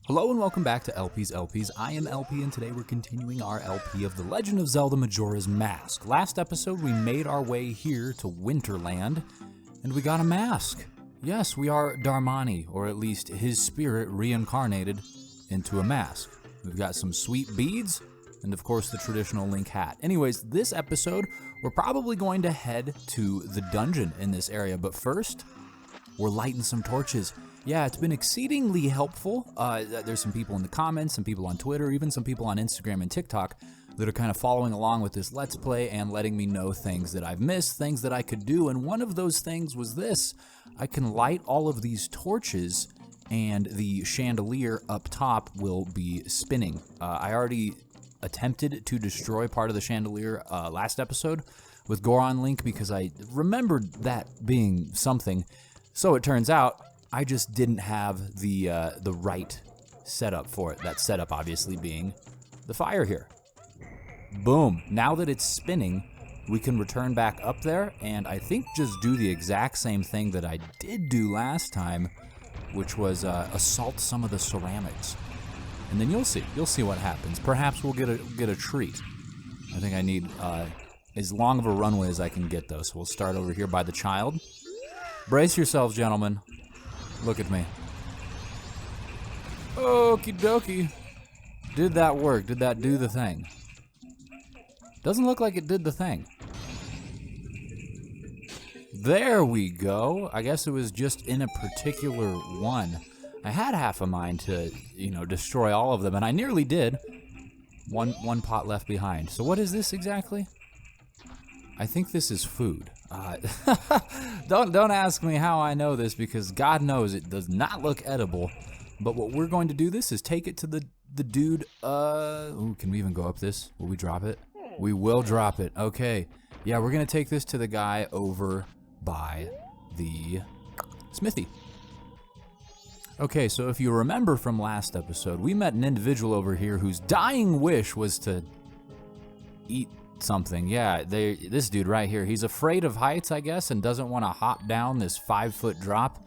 Hello and welcome back to LPs. I am LP and today we're continuing our LP of The Legend of Zelda Majora's Mask. Last episode we made our way here to Winterland and we got a mask. Yes, we are Darmani, or at least his spirit reincarnated into a mask. We've got some sweet beads and of course the traditional Link hat. Anyways, this episode we're probably going to head to the dungeon in this area, but first we're lighting some torches. Yeah, it's been exceedingly helpful. There's some people in the comments, some people on Twitter, even some people on Instagram and TikTok that are kind of following along with this Let's Play and letting me know things that I've missed, things that I could do, and one of those things was this. I can light all of these torches and the chandelier up top will be spinning. I already attempted to destroy part of the chandelier last episode with Goron Link because I remembered that being something. So it turns out I just didn't have the right setup for it. That setup obviously being the fire here. Boom. Now that it's spinning, we can return back up there and I think just do the exact same thing that I did do last time, which was assault some of the ceramics. And then you'll see what happens. Perhaps we'll get a treat. I think I need as long of a runway as I can get though. So we'll start over here by the child. Brace yourselves, gentlemen. Look at me. Okie dokie. Did that work? Did that do the thing? Doesn't look like it did the thing. There we go. I guess it was just in a particular one. I had half a mind to, destroy all of them, and I nearly did. One pot left behind. So what is this exactly? I think this is food. Don't ask me how I know this because God knows it does not look edible. But what we're going to do this is take it to the dude. Ooh, can we even go up this? Will we drop it? We will drop it. Okay. Yeah, we're gonna take this to the guy over by the smithy. Okay, so if you remember from last episode, we met an individual over here whose dying wish was to eat something. Yeah, this dude right here, he's afraid of heights, I guess, and doesn't want to hop down this 5-foot drop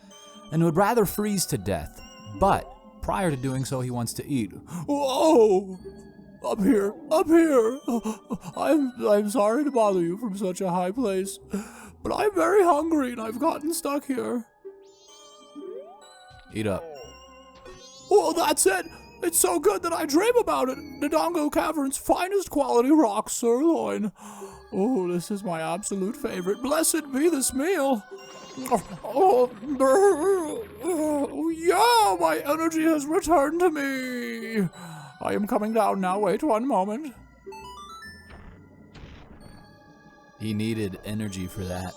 and would rather freeze to death. But prior to doing so, he wants to eat. Whoa! Up here. I'm sorry to bother you from such a high place, but I'm very hungry and I've gotten stuck here. Eat up. Oh, that's it! It's so good that I dream about it. Dodongo Cavern's finest quality rock sirloin. Oh, this is my absolute favorite. Blessed be this meal. Oh, yeah, my energy has returned to me. I am coming down now. Wait one moment. He needed energy for that.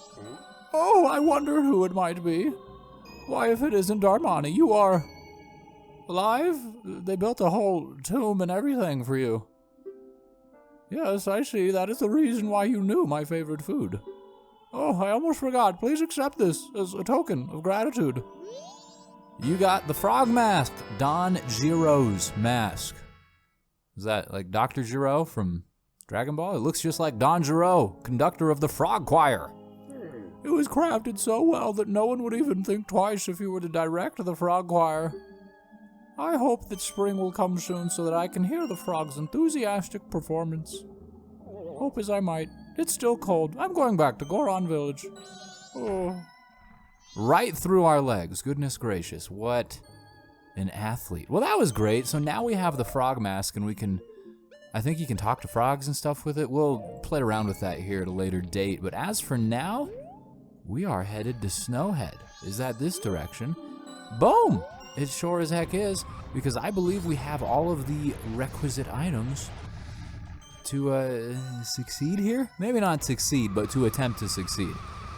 Oh, I wonder who it might be. Why, if it isn't Darmani, you are alive? They built a whole tomb and everything for you. Yes, I see. That is the reason why you knew my favorite food. Oh, I almost forgot. Please accept this as a token of gratitude. You got the frog mask. Don Giro's mask. Is that like Dr. Giro from Dragon Ball? It looks just like Don Giro, conductor of the frog choir. It was crafted so well that no one would even think twice if you were to direct the frog choir. I hope that spring will come soon so that I can hear the frog's enthusiastic performance. Hope as I might. It's still cold. I'm going back to Goron Village. Oh. Right through our legs. Goodness gracious. What an athlete. Well, that was great. So now we have the frog mask and we can, I think you can talk to frogs and stuff with it. We'll play around with that here at a later date. But as for now, we are headed to Snowhead. Is that this direction? Boom! It sure as heck is, because I believe we have all of the requisite items to succeed here? Maybe not succeed, but to attempt to succeed.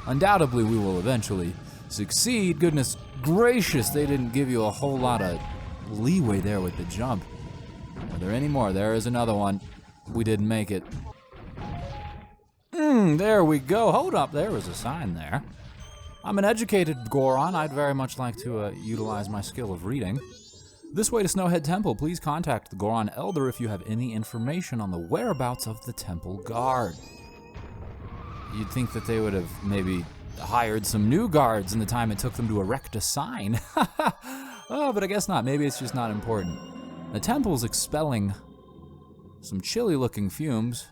Undoubtedly, we will eventually succeed. Goodness gracious, they didn't give you a whole lot of leeway there with the jump. Are there any more? There is another one. We didn't make it. There we go. Hold up, there was a sign there. I'm an educated Goron. I'd very much like to utilize my skill of reading. This way to Snowhead Temple. Please contact the Goron Elder if you have any information on the whereabouts of the temple guard. You'd think that they would have maybe hired some new guards in the time it took them to erect a sign. Oh, but I guess not. Maybe it's just not important. The temple's expelling some chilly-looking fumes.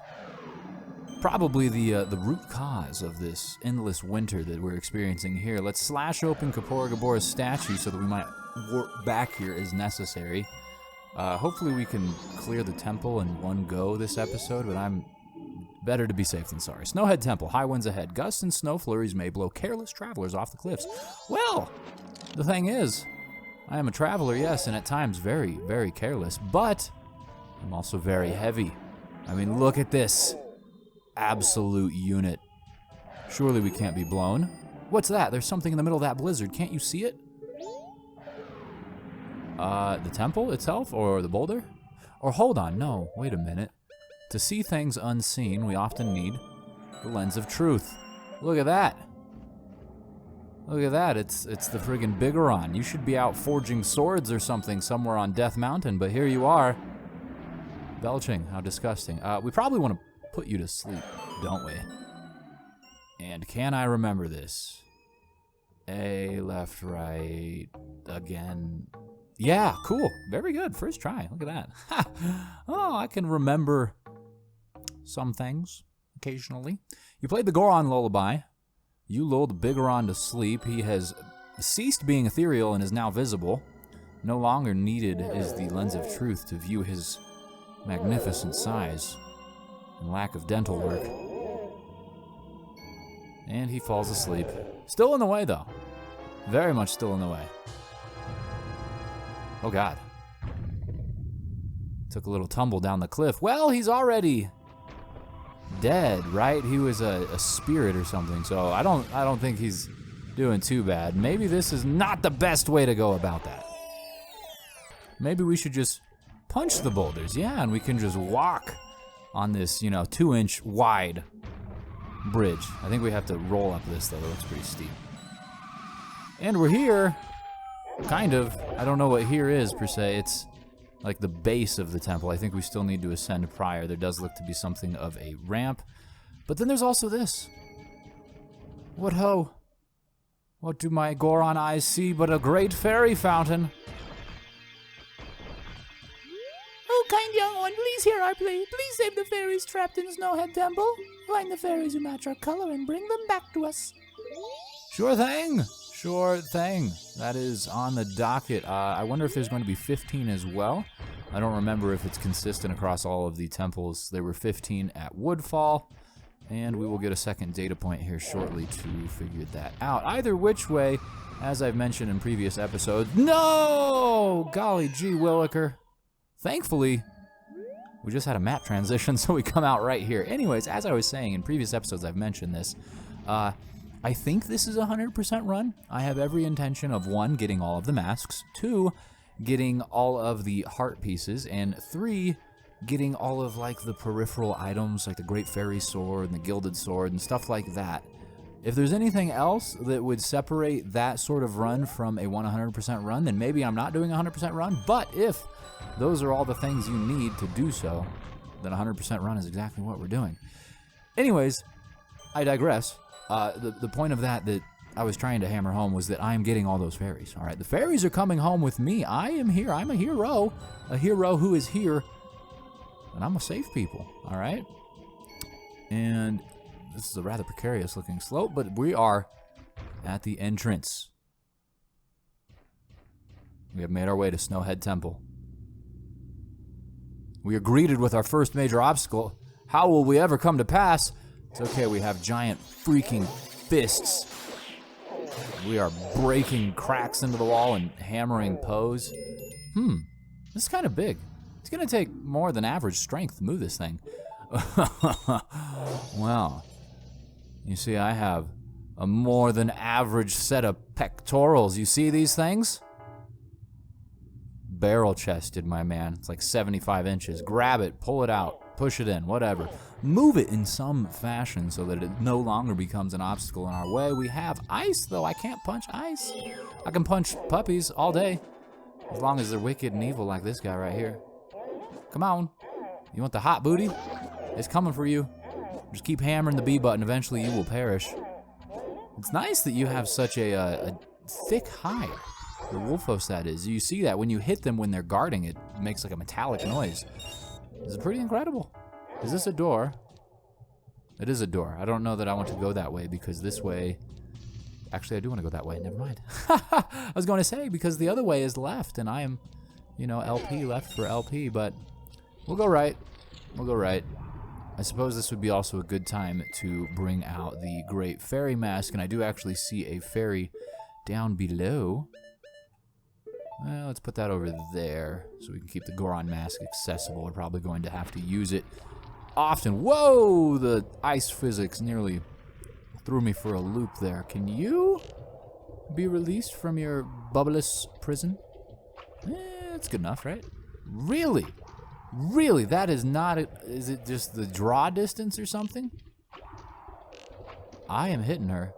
Probably the root cause of this endless winter that we're experiencing here. Let's slash open Kapora Gabora's statue so that we might warp back here as necessary. Hopefully we can clear the temple in one go this episode, but I'm better to be safe than sorry. Snowhead Temple, high winds ahead. Gusts and snow flurries may blow careless travelers off the cliffs. Well, the thing is, I am a traveler, yes, and at times very, very careless, but I'm also very heavy. I mean, look at this absolute unit. Surely we can't be blown. What's that? There's something in the middle of that blizzard. Can't you see it? The temple itself or the boulder? Or hold on, no, wait a minute. To see things unseen, we often need the lens of truth. Look at that. Look at that, it's the friggin' Bigoron. You should be out forging swords or something somewhere on Death Mountain, but here you are. Belching, how disgusting. We probably want to put you to sleep, don't we? And can I remember this? A, left, right, again. Yeah, cool, very good, first try, look at that. Oh, I can remember some things, occasionally. You played the Goron Lullaby. You lulled Bigoron to sleep. He has ceased being ethereal and is now visible. No longer needed is the lens of truth to view his magnificent size and lack of dental work. And he falls asleep. Still in the way, though. Very much still in the way. Oh, God. Took a little tumble down the cliff. Well, he's already dead, right? He was a spirit or something, so I don't think he's doing too bad. Maybe this is not the best way to go about that. Maybe we should just punch the boulders, yeah, and we can just walk on this, 2-inch wide bridge. I think we have to roll up this, though. It looks pretty steep. And we're here, kind of. I don't know what here is, per se. It's like the base of the temple. I think we still need to ascend prior. There does look to be something of a ramp. But then there's also this. What ho? What do my Goron eyes see but a great fairy fountain? Oh, kind young one, please hear our plea. Please save the fairies trapped in Snowhead Temple. Find the fairies who match our color and bring them back to us. Sure thing. Sure thing. That is on the docket. I wonder if there's going to be 15 as well. I don't remember if it's consistent across all of the temples. There were 15 at Woodfall, and we will get a second data point here shortly to figure that out. Either which way, as I've mentioned in previous episodes, no! Golly gee williker. Thankfully, we just had a map transition, so we come out right here. Anyways, as I was saying in previous episodes, I've mentioned this. I think this is a 100% run. I have every intention of 1, getting all of the masks, 2, getting all of the heart pieces, and 3, getting all of like the peripheral items like the Great Fairy Sword and the Gilded Sword and stuff like that. If there's anything else that would separate that sort of run from a 100% run, then maybe I'm not doing a 100% run, but if those are all the things you need to do so, then a 100% run is exactly what we're doing. Anyways, I digress. The point of that I was trying to hammer home was that I am getting all those fairies, all right? The fairies are coming home with me. I am here. I'm a hero who is here, and I'm gonna save people, all right? And this is a rather precarious looking slope, but we are at the entrance. We have made our way to Snowhead Temple. We are greeted with our first major obstacle. How will we ever come to pass? It's okay, we have giant freaking fists. We are breaking cracks into the wall and hammering Pose. This is kind of big. It's gonna take more than average strength to move this thing. Wow. You see, I have a more than average set of pectorals. You see these things? Barrel chested, my man. It's like 75 inches. Grab it, pull it out, push it in, whatever. Move it in some fashion so that it no longer becomes an obstacle in our way. We have ice, though. I can't punch ice. I can punch puppies all day, as long as they're wicked and evil like this guy right here. Come on. You want the hot booty? It's coming for you. Just keep hammering the B button. Eventually you will perish. It's nice that you have such a thick hide. The Wolfos, that is. You see that when you hit them when they're guarding, it makes like a metallic noise. This is pretty incredible. Is this a door? It is a door. I don't know that I want to go that way because this way... Actually, I do want to go that way. Never mind. I was going to say, because the other way is left, and I am, you know, LP, left for LP, but we'll go right. We'll go right. I suppose this would be also a good time to bring out the Great Fairy Mask, and I do actually see a fairy down below. Well, let's put that over there so we can keep the Goron Mask accessible. We're probably going to have to use it often. Whoa! The ice physics nearly threw me for a loop there. Can you be released from your bubbleless prison? That's good enough, right? Really? Really? That is not it. Is it just the draw distance or something? I am hitting her.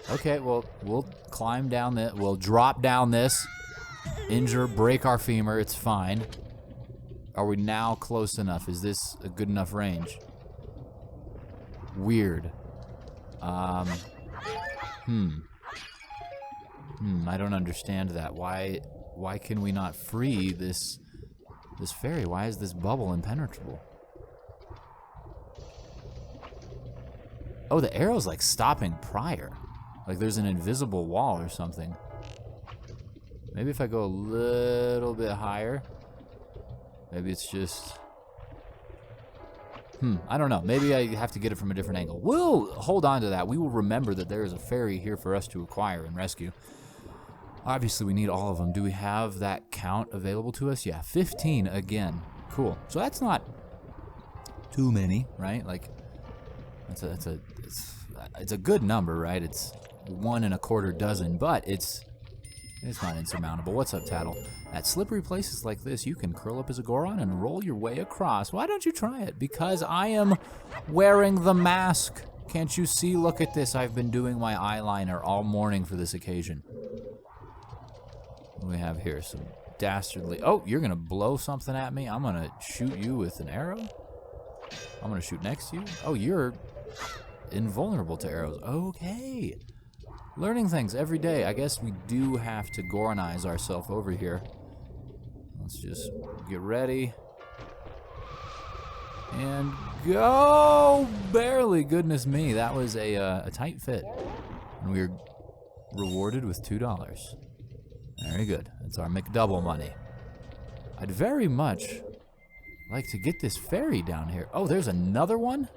Okay, well, we'll climb down this. We'll drop down this. Injure, break our femur. It's fine. Are we now close enough? Is this a good enough range? Weird. I don't understand that. Why can we not free this fairy? Why is this bubble impenetrable? Oh, the arrow's like stopping prior. Like there's an invisible wall or something. Maybe if I go a little bit higher. Maybe it's just... I don't know. Maybe I have to get it from a different angle. We'll hold on to that. We will remember that there is a fairy here for us to acquire and rescue. Obviously, we need all of them. Do we have that count available to us? Yeah, 15 again. Cool. So that's not too many, right? Like, it's a good number, right? It's 1 1/4 dozen, but it's not insurmountable. What's up, Tattle? At slippery places like this, you can curl up as a Goron and roll your way across. Why don't you try it? Because I am wearing the mask. Can't you see? Look at this. I've been doing my eyeliner all morning for this occasion. What do we have here? Some dastardly... Oh, you're going to blow something at me? I'm going to shoot you with an arrow? I'm going to shoot next to you? Oh, you're invulnerable to arrows. Okay. Learning things every day. I guess we do have to Goronize ourselves over here. Let's just get ready. And go! Barely. Goodness me. That was a tight fit. And we were rewarded with $2. Very good. That's our McDouble money. I'd very much like to get this fairy down here. Oh, there's another one?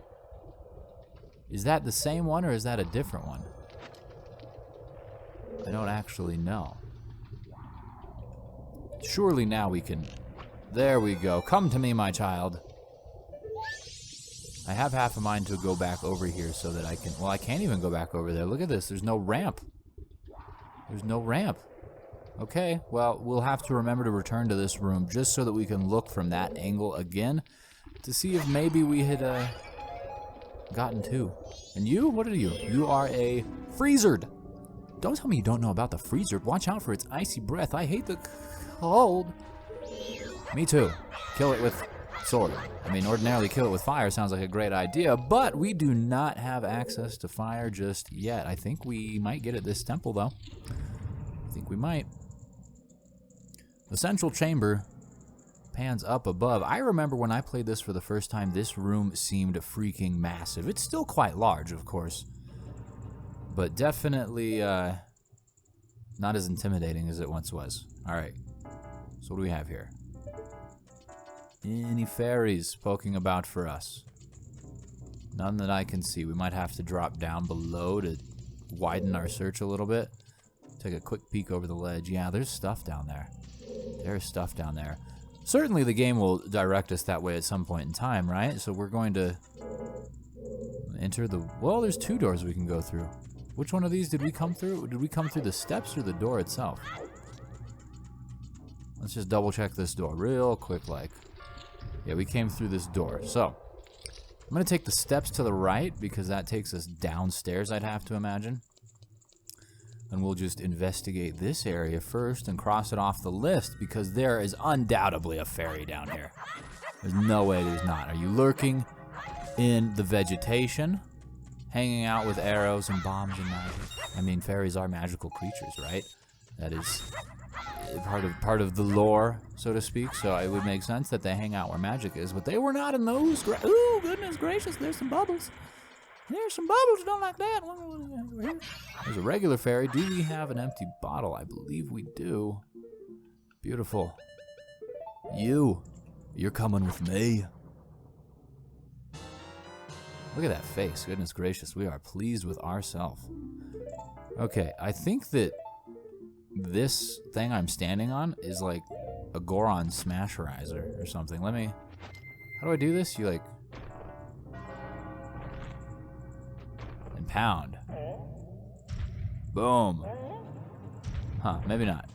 Is that the same one or is that a different one? I don't actually know. Surely now we can... There we go. Come to me, my child. I have half a mind to go back over here so that I can... Well, I can't even go back over there. Look at this. There's no ramp. There's no ramp. Okay, well, we'll have to remember to return to this room just so that we can look from that angle again to see if maybe we had gotten two. And you? What are you? You are a freezered. Don't tell me you don't know about the freezer. Watch out for its icy breath. I hate the cold. Me too. Kill it with sword. I mean, ordinarily kill it with fire sounds like a great idea, but we do not have access to fire just yet. I think we might get at this temple, though. I think we might. The central chamber pans up above. I remember when I played this for the first time, this room seemed freaking massive. It's still quite large, of course, but definitely not as intimidating as it once was. All right, so what do we have here? Any fairies poking about for us? None that I can see. We might have to drop down below to widen our search a little bit. Take a quick peek over the ledge. Yeah, there's stuff down there. There's stuff down there. Certainly the game will direct us that way at some point in time, right? So we're going to enter the... Well, there's two doors we can go through. Which one of these did we come through? Did we come through the steps or the door itself? Let's just double check this door real quick like. Yeah, we came through this door. So, I'm going to take the steps to the right because that takes us downstairs, I'd have to imagine. And we'll just investigate this area first and cross it off the list because there is undoubtedly a fairy down here. There's no way there's not. Are you lurking in the vegetation? hanging out with arrows and bombs and magic. I mean, fairies are magical creatures, right? That is part of the lore, so to speak. So it would make sense that they hang out where magic is, but they were not in those. Ooh, goodness gracious! There's some bubbles. There's some bubbles. Don't like that. There's a regular fairy. Do we have an empty bottle? I believe we do. Beautiful. You're coming with me. Look at that face. Goodness gracious. We are pleased with ourselves. Okay, I think that this thing I'm standing on is like a Goron Smasherizer or something. How do I do this? You like... and pound. Boom. Huh, maybe not.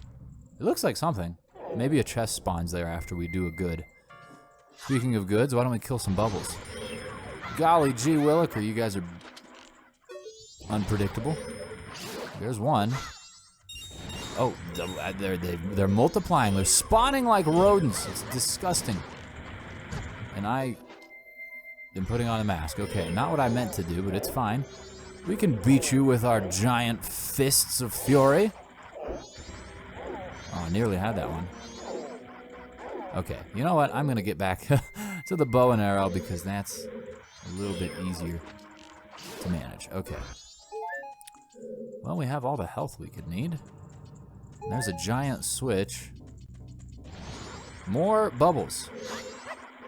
It looks like something. Maybe a chest spawns there after we do a good. Speaking of goods, why don't we kill some bubbles? Golly gee williker, you guys are unpredictable. There's one. Oh, they're multiplying. They're spawning like rodents. It's disgusting. And I am putting on a mask. Okay, not what I meant to do, but it's fine. We can beat you with our giant fists of fury. Oh, I nearly had that one. Okay, you know what? I'm gonna get back to the bow and arrow because that's a little bit easier to manage. Okay. Well, we have all the health we could need. There's a giant switch. More bubbles.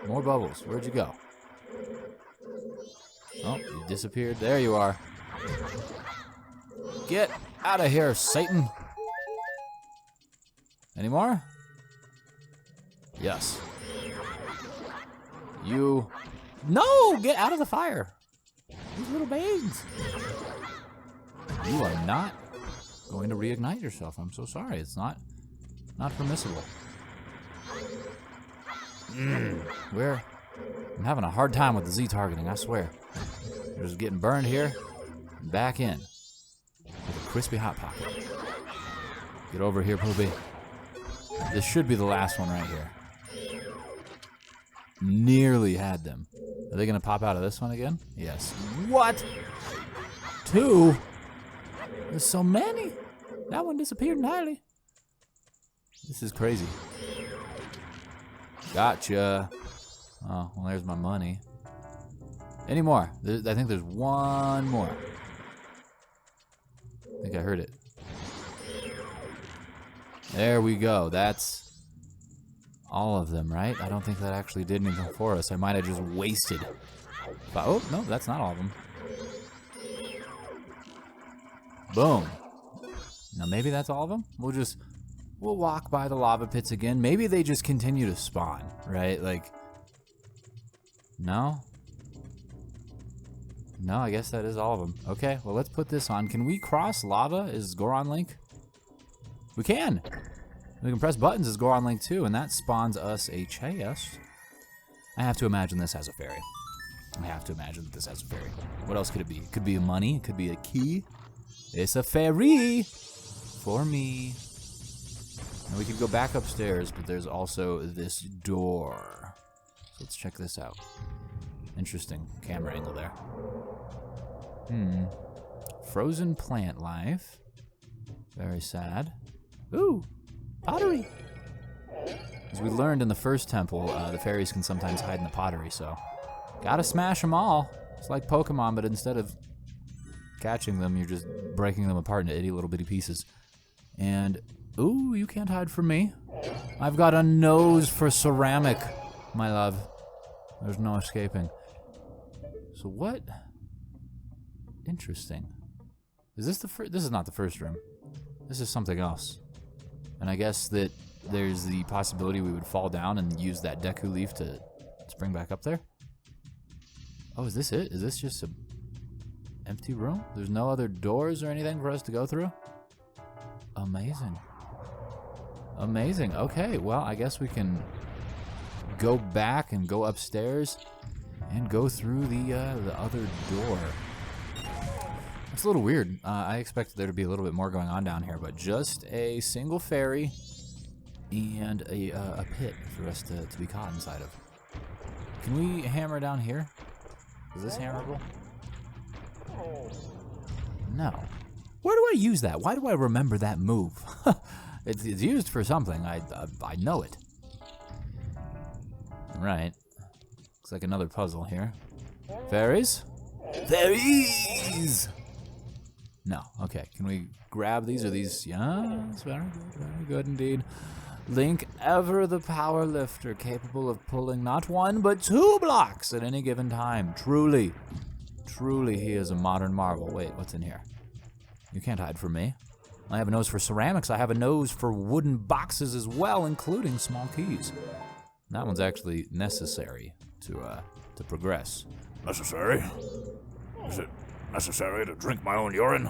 More bubbles. Where'd you go? Oh, you disappeared. There you are. Get out of here, Satan. Any more? Yes. You... No! Get out of the fire! These little babes. You are not going to reignite yourself. I'm so sorry. It's not permissible. I'm having a hard time with the Z targeting, I swear. We're just getting burned here and back in with a crispy hot pocket. Get over here, Poopy. This should be the last one right here. Nearly had them. Are they gonna pop out of this one again? Yes. What? 2? There's so many. That one disappeared entirely. This is crazy. Gotcha. Oh, well, there's my money. Any more? I think there's one more. I think I heard it. There we go. That's all of them, right? I don't think that actually did anything for us. I might have just wasted. But, oh, no, that's not all of them. Boom. Now, maybe that's all of them? We'll walk by the lava pits again. Maybe they just continue to spawn, right? Like, no? No, I guess that is all of them. Okay, well, let's put this on. Can we cross lava as Goron Link? We can! We can press buttons as Goron Link too, and that spawns us a chest. I have to imagine this has a fairy. I have to imagine that this has a fairy. What else could it be? It could be a money. It could be a key. It's a fairy for me. And we could go back upstairs, but there's also this door. So let's check this out. Interesting camera angle there. Frozen plant life. Very sad. Ooh, pottery. As we learned in the first temple, the fairies can sometimes hide in the pottery, so gotta smash them all. It's like Pokemon, but instead of catching them, you're just breaking them apart into itty little bitty pieces. And, ooh, you can't hide from me. I've got a nose for ceramic, my love. There's no escaping. So what? Interesting. Is this the first? This is not the first room. This is something else. And I guess that there's the possibility we would fall down and use that Deku leaf to spring back up there. Oh, is this it? Is this just an empty room? There's no other doors or anything for us to go through? Amazing. Amazing. Okay, well, I guess we can go back and go upstairs and go through the other door. It's a little weird. I expected there to be a little bit more going on down here, but just a single fairy and a pit for us to be caught inside of. Can we hammer down here? Is this hammerable? No. Where do I use that? Why do I remember that move? It's used for something. I know it. Right. Looks like another puzzle here. Fairies? Fairies! No. Okay. Can we grab these? Are these? Yes. Very good. Very good indeed. Link, ever the power lifter, capable of pulling not one but 2 blocks at any given time. Truly. Truly, he is a modern marvel. Wait, what's in here? You can't hide from me. I have a nose for ceramics. I have a nose for wooden boxes as well, including small keys. That one's actually necessary to progress. Necessary? Is it necessary to drink my own urine?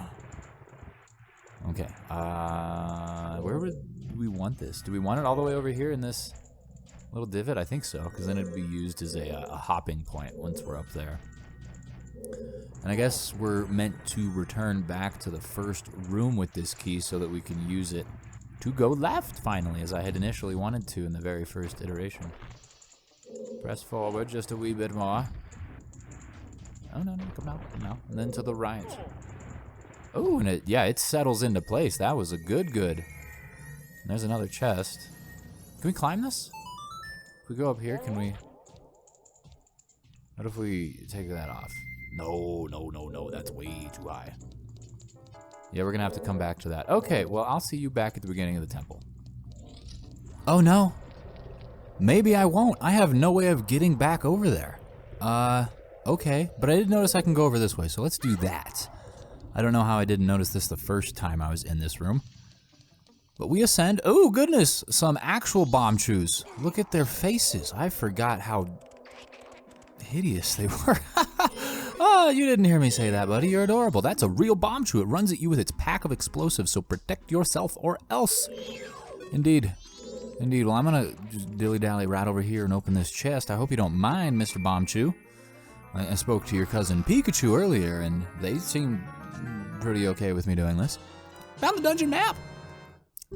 Okay. Where would we want this? Do we want it all the way over here in this little divot? I think so, because then it'd be used as a hopping point once we're up there. And I guess we're meant to return back to the first room with this key so that we can use it to go left, finally, as I had initially wanted to in the very first iteration. Press forward just a wee bit more. Oh, no, come out. No. And then to the right. Oh, and it settles into place. That was a good. And there's another chest. Can we climb this? If we go up here, can we? What if we take that off? No, that's way too high. Yeah, we're gonna have to come back to that. Okay, well, I'll see you back at the beginning of the temple. Oh no. Maybe I won't. I have no way of getting back over there. Okay, but I did notice I can go over this way, so let's do that. I don't know how I didn't notice this the first time I was in this room. But we ascend. Oh, goodness, some actual Bombchus. Look at their faces. I forgot how hideous they were. Oh, you didn't hear me say that, buddy. You're adorable. That's a real Bombchu. It runs at you with its pack of explosives, so protect yourself or else. Indeed. Well, I'm gonna just dilly-dally right over here and open this chest. I hope you don't mind, Mr. Bombchu. I spoke to your cousin Pikachu earlier, and they seemed pretty okay with me doing this. Found the dungeon map.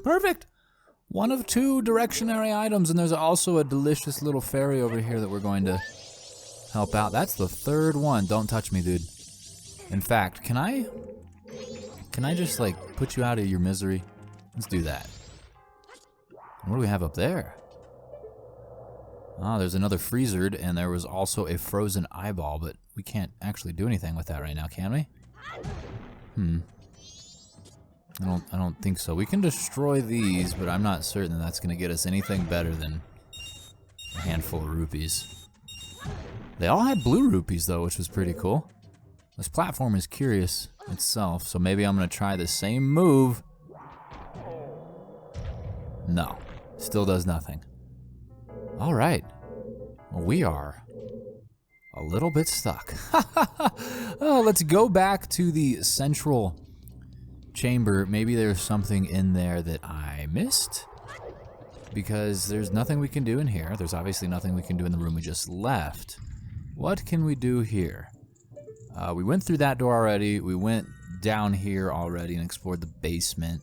Perfect. One of 2 directionary items, and there's also a delicious little fairy over here that we're going to help out. That's the 3rd one. Don't touch me, dude. In fact, can I just, like, put you out of your misery? Let's do that. What do we have up there? Oh, there's another freezered, and there was also a frozen eyeball, but we can't actually do anything with that right now, can we? I don't think so. We can destroy these, but I'm not certain that's gonna get us anything better than a handful of rupees. They all had blue rupees though, which was pretty cool. This platform is curious itself, so maybe I'm gonna try the same move. No, still does nothing. All right, well, we are a little bit stuck. Oh, let's go back to the central chamber. Maybe there's something in there that I missed, because there's nothing we can do in here. There's obviously nothing we can do in the room we just left. What can we do here? We went through that door already. We went down here already and explored the basement.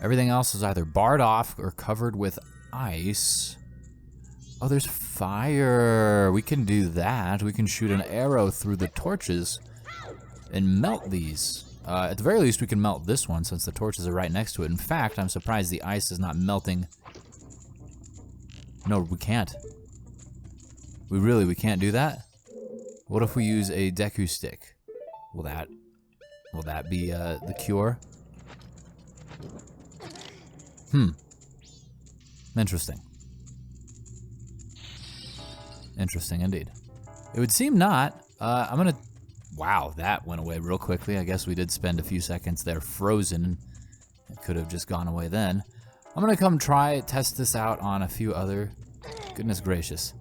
Everything else is either barred off or covered with ice. Oh, there's fire. We can do that. We can shoot an arrow through the torches and melt these. At the very least, we can melt this one since the torches are right next to it. In fact, I'm surprised the ice is not melting. No, we can't. We can't do that? What if we use a Deku stick? Will that be the cure? Interesting. Interesting indeed. It would seem not. I'm gonna... Wow, that went away real quickly. I guess we did spend a few seconds there frozen. It could have just gone away then. I'm gonna come test this out on a few other... Goodness gracious.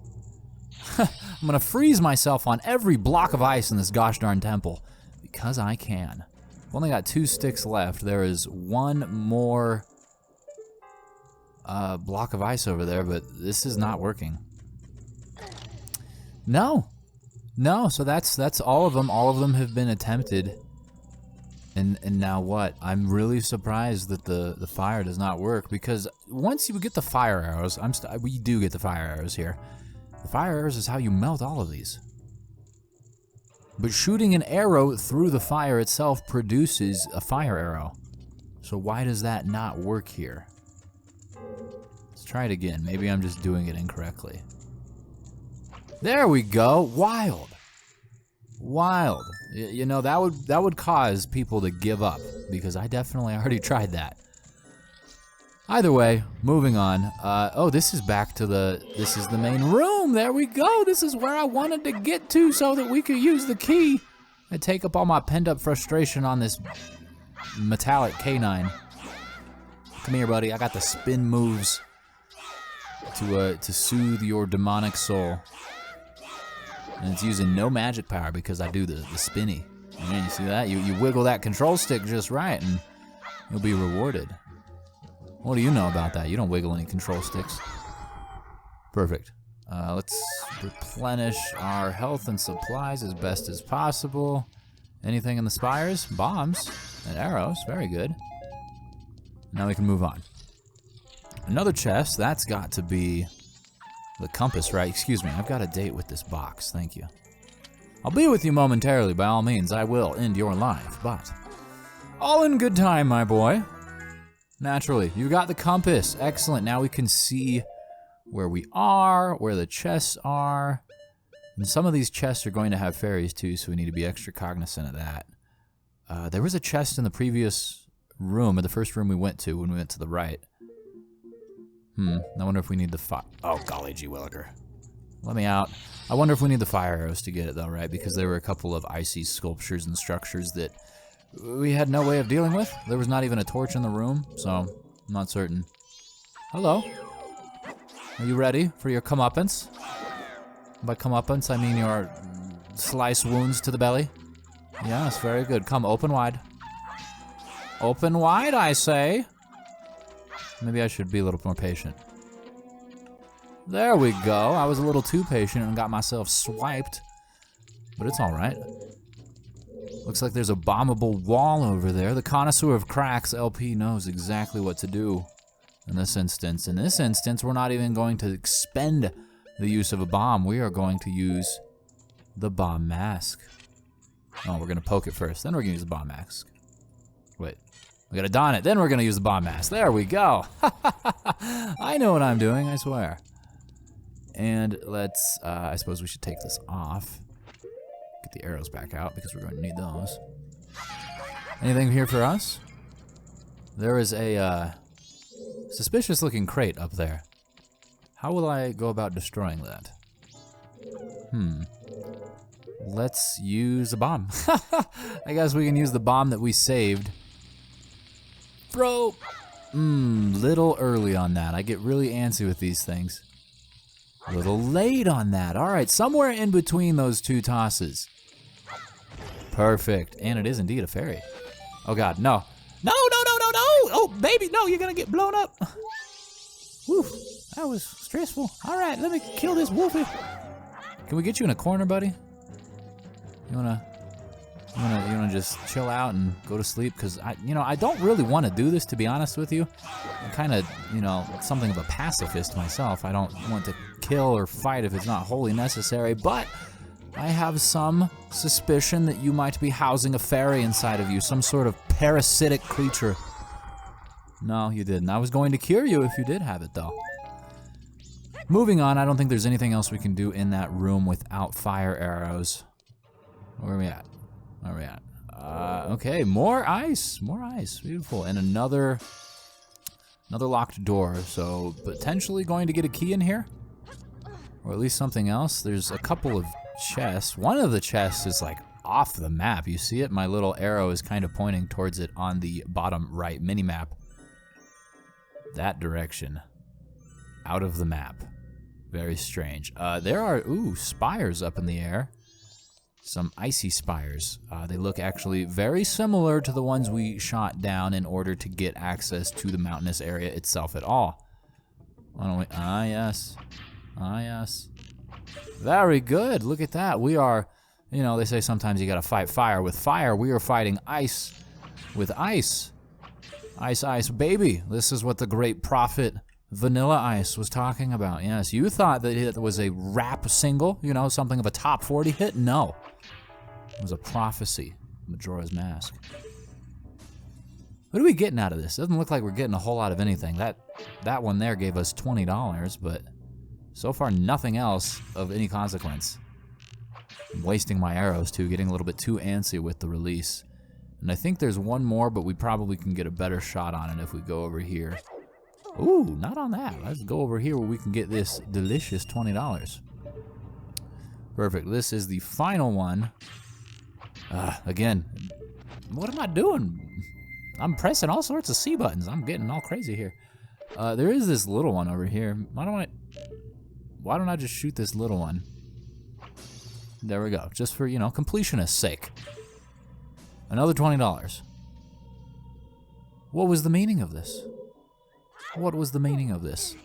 I'm gonna freeze myself on every block of ice in this gosh darn temple. Because I can. I've only got 2 sticks left. There is one more block of ice over there, but this is not working. No, so that's all of them. All of them have been attempted. And now what? I'm really surprised that the fire does not work, because once you get the fire arrows, we do get the fire arrows here. The fire arrows is how you melt all of these. But shooting an arrow through the fire itself produces a fire arrow. So why does that not work here? Let's try it again. Maybe I'm just doing it incorrectly. There we go. Wild. Wild. You know, that would cause people to give up, because I definitely already tried that. Either way, moving on. Oh, this is this is the main room. There we go. This is where I wanted to get to so that we could use the key and take up all my pent up frustration on this metallic canine. Come here, buddy. I got the spin moves to soothe your demonic soul. And it's using no magic power because I do the spinny. And you see that? You wiggle that control stick just right and you'll be rewarded. What do you know about that? You don't wiggle any control sticks. Perfect. Let's replenish our health and supplies as best as possible. Anything in the spires? Bombs and arrows. Very good. Now we can move on. Another chest. That's got to be the compass, right? Excuse me. I've got a date with this box. Thank you. I'll be with you momentarily. By all means, I will end your life. But all in good time, my boy. Naturally, you got the compass. Excellent. Now we can see where we are, where the chests are. And some of these chests are going to have fairies too, so we need to be extra cognizant of that. There was a chest in the previous room, or the first room we went to when we went to the right. I wonder if we need the oh, golly gee williger. Let me out. I wonder if we need the fire arrows to get it though, right? Because there were a couple of icy sculptures and structures that we had no way of dealing with. There was not even a torch in the room, so I'm not certain. Hello. Are you ready for your comeuppance? By comeuppance, I mean your slice wounds to the belly. Yes, very good. Come, open wide. Open wide, I say. Maybe I should be a little more patient. There we go. I was a little too patient and got myself swiped. But it's all right. Looks like there's a bombable wall over there. The Connoisseur of Cracks LP knows exactly what to do in this instance. In this instance, we're not even going to expend the use of a bomb. We are going to use the bomb mask. Oh, we're going to poke it first. Then we're going to use the bomb mask. Wait. We got to don it. Then we're going to use the bomb mask. There we go. I know what I'm doing, I swear. And let's, I suppose we should take this off. Get the arrows back out because we're going to need those. Anything here for us? There is a suspicious looking crate up there. How will I go about destroying that? Let's use a bomb. I guess we can use the bomb that we saved. Bro, little early on that. I get really antsy with these things. A little late on that. All right, somewhere in between those two tosses. Perfect. And it is indeed a fairy. Oh God, no. No, no, no, no, no! Oh, baby, no, you're gonna get blown up. Whew, that was stressful. All right, let me kill this wolfie. Can we get you in a corner, buddy? You wanna just chill out and go to sleep? Because I don't really want to do this, to be honest with you. I'm kind of, something of a pacifist myself. I don't want to kill or fight if it's not wholly necessary, but I have some suspicion that you might be housing a fairy inside of you, some sort of parasitic creature. No, you didn't. I was going to cure you if you did have it, though. Moving on, I don't think there's anything else we can do in that room without fire arrows. Where are we at? Where are we at? Okay, more ice. More ice. Beautiful. And another locked door. So potentially going to get a key in here? Or at least something else. There's a couple of chests. One of the chests is like off the map. You see it? My little arrow is kind of pointing towards it on the bottom right mini-map. That direction. Out of the map. Very strange. There are, spires up in the air. Some icy spires. They look actually very similar to the ones we shot down in order to get access to the mountainous area itself at all. Why don't we, yes. Yes. Very good, look at that. We are, they say sometimes you gotta fight fire with fire. We are fighting ice with ice. Ice, ice, baby. This is what the great prophet Vanilla Ice was talking about. Yes, you thought that it was a rap single, something of a top 40 hit? No. It was a prophecy. Majora's Mask. What are we getting out of this? Doesn't look like we're getting a whole lot of anything. That one there gave us $20, but so far nothing else of any consequence. I'm wasting my arrows too, getting a little bit too antsy with the release. And I think there's one more, but we probably can get a better shot on it if we go over here. Ooh, not on that. Let's go over here where we can get this delicious $20. Perfect. This is the final one. Again, what am I doing? I'm pressing all sorts of C buttons. I'm getting all crazy here. There is this little one over here. Why don't I just shoot this little one? There we go. Just for, completionist's sake. Another $20. What was the meaning of this? What was the meaning of this?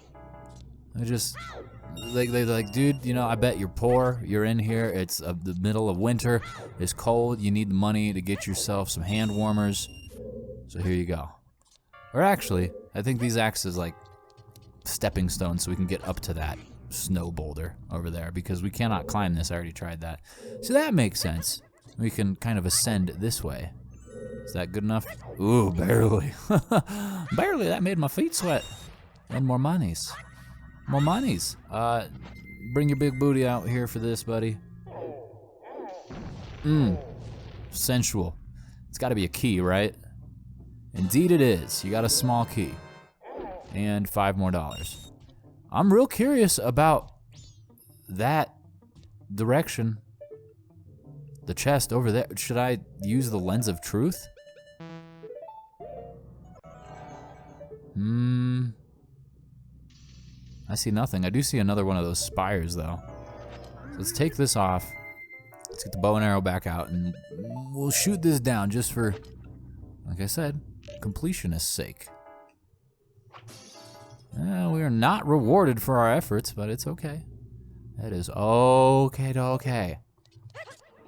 They're like, dude, I bet you're poor. You're in here. It's the middle of winter. It's cold. You need the money to get yourself some hand warmers. So here you go. Or actually, I think these act as like stepping stones so we can get up to that snow boulder over there because we cannot climb this. I already tried that. So that makes sense. We can kind of ascend this way. Is that good enough? Ooh, barely. Barely. That made my feet sweat. And more monies. More monies. Bring your big booty out here for this, buddy. Sensual. It's got to be a key, right? Indeed it is. You got a small key. And $5 more. I'm real curious about that direction. The chest over there. Should I use the lens of truth? I see nothing. I do see another one of those spires, though. So let's take this off. Let's get the bow and arrow back out, and we'll shoot this down just for, like I said, completionist's sake. We are not rewarded for our efforts, but it's okay. That is okay.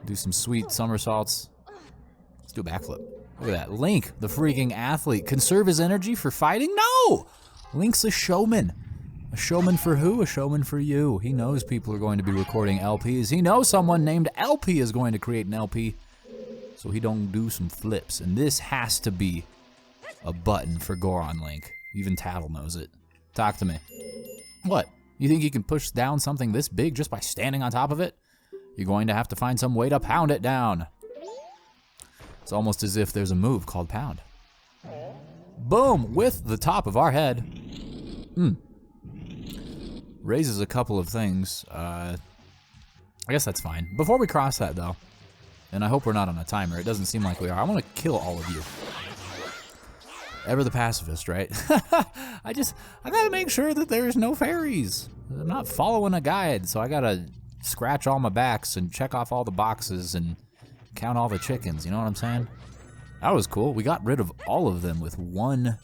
Do some sweet somersaults. Let's do a backflip. Look at that. Link, the freaking athlete. Conserve his energy for fighting? No! Link's a showman. A showman for who? A showman for you. He knows people are going to be recording LPs. He knows someone named LP is going to create an LP. So he don't do some flips. And this has to be a button for Goron Link. Even Tattle knows it. Talk to me. What? You think you can push down something this big just by standing on top of it? You're going to have to find some way to pound it down. It's almost as if there's a move called pound. Boom! With the top of our head. Raises a couple of things. I guess that's fine. Before we cross that, though, and I hope we're not on a timer. It doesn't seem like we are. I want to kill all of you. Ever the pacifist, right? I gotta make sure that there's no fairies. I'm not following a guide, so I gotta scratch all my backs and check off all the boxes and count all the chickens, you know what I'm saying? That was cool. We got rid of all of them with one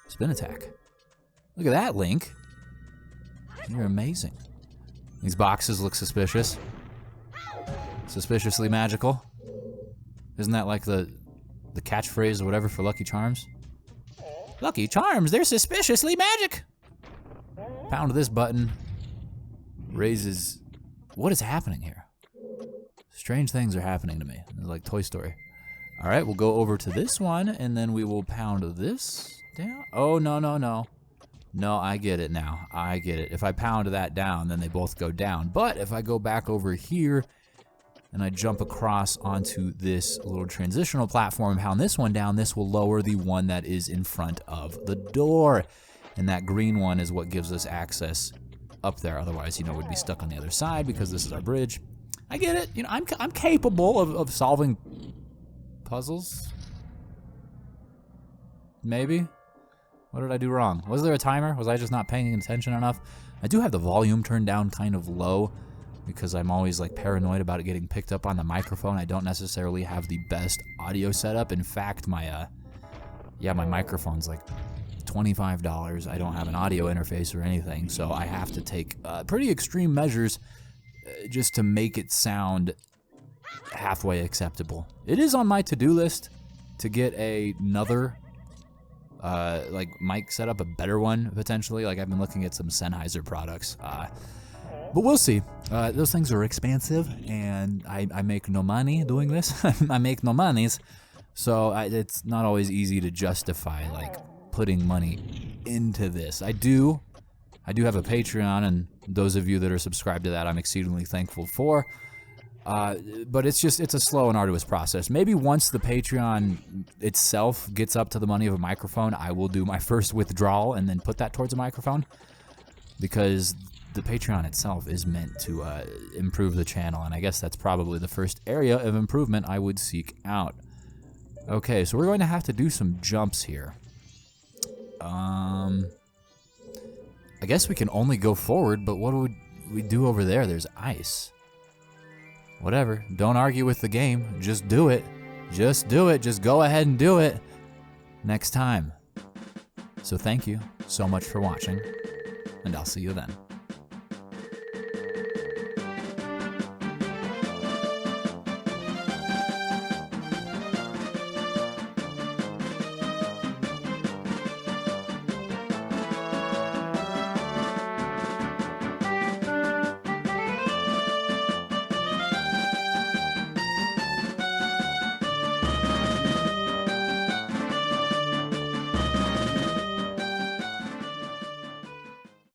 spin attack. Look at that, Link. You're amazing. These boxes look suspicious. Suspiciously magical. Isn't that like the catchphrase or whatever for Lucky Charms? Lucky Charms, they're suspiciously magic! Pound this button. Raises... What is happening here? Strange things are happening to me. It's like Toy Story. All right, we'll go over to this one, and then we will pound this down. Oh, no. No, I get it now. I get it. If I pound that down, then they both go down. But if I go back over here, and I jump across onto this little transitional platform and pound this one down, this will lower the one that is in front of the door. And that green one is what gives us access up there. Otherwise, we'd be stuck on the other side because this is our bridge. I get it. I'm capable of solving puzzles. Maybe. What did I do wrong? Was there a timer? Was I just not paying attention enough? I do have the volume turned down kind of low because I'm always like paranoid about it getting picked up on the microphone. I don't necessarily have the best audio setup. In fact, my microphone's like $25. I don't have an audio interface or anything, so I have to take pretty extreme measures just to make it sound halfway acceptable. It is on my to-do list to get another mic setup, a better one potentially. Like I've been looking at some Sennheiser products. But we'll see. Those things are expensive, and I make no money doing this. I make no monies, so it's not always easy to justify like putting money into this. I do have a Patreon, and those of you that are subscribed to that, I'm exceedingly thankful for. But it's a slow and arduous process. Maybe once the Patreon itself gets up to the money of a microphone, I will do my first withdrawal and then put that towards a microphone, because the Patreon itself is meant to improve the channel, and I guess that's probably the first area of improvement I would seek out. Okay, so we're going to have to do some jumps here. I guess we can only go forward, but what would we do over there? There's ice. Whatever, don't argue with the game, just do it. Just do it, just go ahead and do it next time. So thank you so much for watching, and I'll see you then.